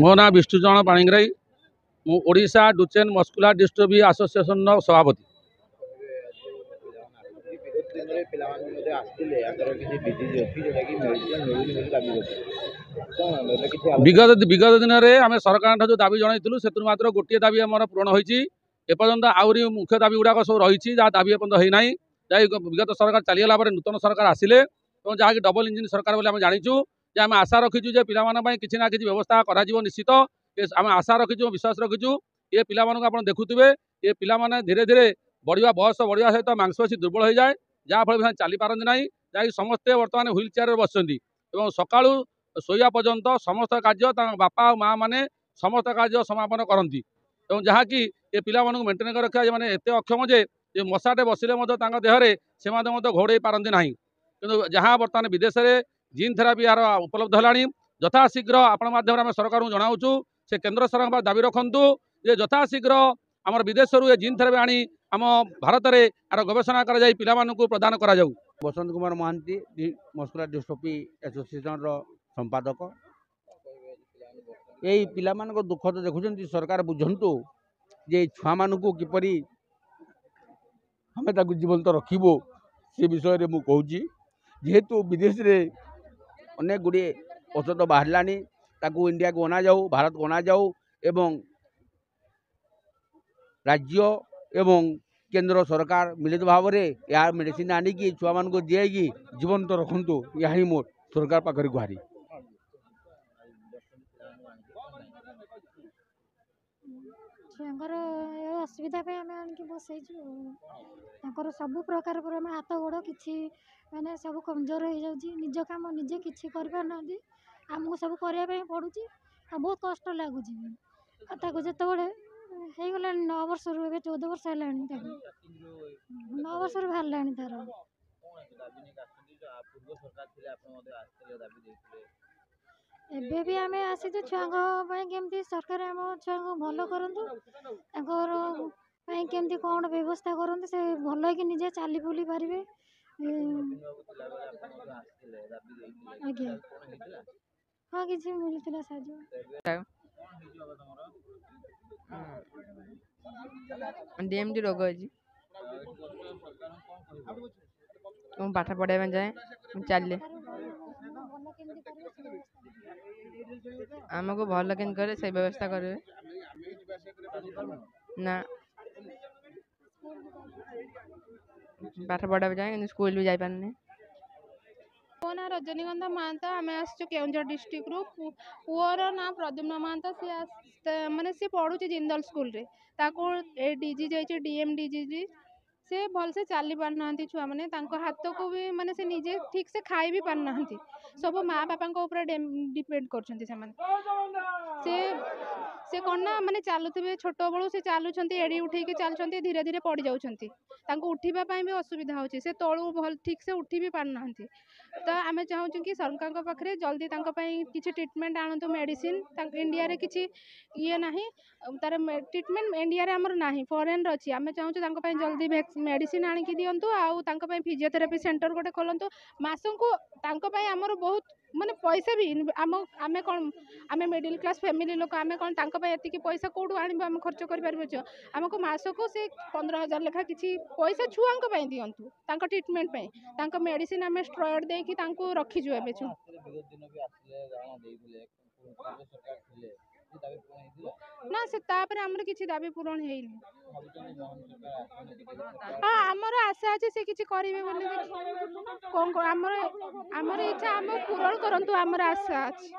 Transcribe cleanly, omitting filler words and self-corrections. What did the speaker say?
मो ना विष्णुचरण पाणिग्राही मु Odisha Duchen muscular dystrophy association सभापति। विगत विगत दिन में आम सरकार जो दाबी जनइलु से मात्र गोटे दाबी आम पूरण होपर्यंत आहरी मुख्य दाबी गुड़ाक सब रही दाबी एपर्तंत होना विगत सरकार चलीगला नूतन सरकार आसिले जहाँकि डबल इंजिन सरकार बोली जाचु आम आशा रखीचु पाई कि ना कि व्यवस्था कर निश्चित आम आशा रखीचु विश्वास रखीचु ये पिला आप देखुवे ये पिला धीरे धीरे बढ़िया बयस बढ़िया सहित मांसपेशी दुर्बल हो जाए जहाँफल चली पारती ना जहाँकि समस्ते बर्तमान व्हील चेयर बस सका शोया पर्यंत समस्त कार्य बापा माँ मैंने समस्त कार्य समापन करती जहाँकि ये पिला मेन्टेन कर रखा मैंने एत अक्षम जे मशाटे बसिले देहरे से घोड़े पारती ना कि जहाँ बर्तमान विदेश में जीन थेरापी यार उपलब्ध है यथाशीघ्र आपण माध्यम सरकार को जनाऊँ से केंद्र सरकार दाबी रखु जे यथाशीघ्र आम विदेश ये जीन थेरापी आनी आम भारत में यार गवेषणा कर प्रदान करा जाऊ। Basant Kumar Mahanti muscular dystrophy association संपादक। यही पिला दुख तो देखुं सरकार बुझंतु जे छुआ मान किपरि हमें जीवंत रखिबो से विषय रे मु कहूची जेहेतु विदेश रे अनेक गुड़े औषध बाहरलानी ताकू इंडिया को अना जाऊ भारत को अना जाऊ एवं राज्य एवं केंद्र सरकार मिलित भाव में या मेडिसिन आनिकी छुआ मान को दिएगी जीवंत रखु या मोर सरकार पाखरी गुहारी। असुविधा बसईचु सब प्रकार हाथ गोड़ कि मैंने सब कमजोर हो जाऊँ निज कम निजे कि आमको सब करने पड़ू बहुत कष्ट लगुच जो हो गला 9 वर्ष रू 14 वर्ष है 9 वर्ष बाहर तार एबे भी आम आसी छुआ केमती सरकार आम छुआ को भल करूँ केमती कौन व्यवस्था करूँ से भल कि निजे चली बुली पारे आज्ञा हाँ कि मिलता साहय डीएमडी रोग अच्छी पाठ पढ़ाई जाए चलिए आमको भल के करे से व्यवस्था करें ना पाठ पढ़ाई जाए स्कूल भी जापारे। मो ना रजनीगंधा महांत आम आसचु केउंझर डिस्ट्रिक्ट रु पुअर ना प्रद्युम्न महांत सी माने सी पढ़ुची जिंदल स्कूल रे ताको ए डिजीज है डीएम डिजीज से भल से चली पारना छुआ मैंने हाथ को भी माने से निजे ठीक से खाई भी पारना सब माँ बापा डिपेंड कर से कौन ना माने चलुवे छोट बड़ू से चलुंट एड़ी उठे चलुंट धीरे धीरे पड़ जाऊँच उठापी भी असुविधा होची से तलू भल ठीक से उठी भी पारना तो आम चाहूँ कि सरकार पाखे जल्दी किसी ट्रिटमेंट आणतु मेडिसिन इंडिया रे किसी ये ना तार ट्रिटमेंट इंडिया रे आमर ना फॉरेन अच्छी आम चाहूँ जल्दी मेडिसिन आणिकी दिंतु आउ फिजियोथेरापी सेंटर गोटे खोलतु मासक आमर बहुत माने पैसा भी आम आम कौन आम मिडिल क्लास फैमिली लोक आम कौन ये पैसा कौटू आम खर्च कर आमको मासक से 15,000 लेखा किसी पैसा छुआ दिंतु ट्रिटमेंट मेडिसिन आम स्ट्रॉयड देकी रखीजु ए ना से आमर किसी दाबी पूरण है हाँ आमर आशा अच्छे से किसी करेंगे कौन आमर इच्छा आम पूरण करंतु आमर आशा अच्छी।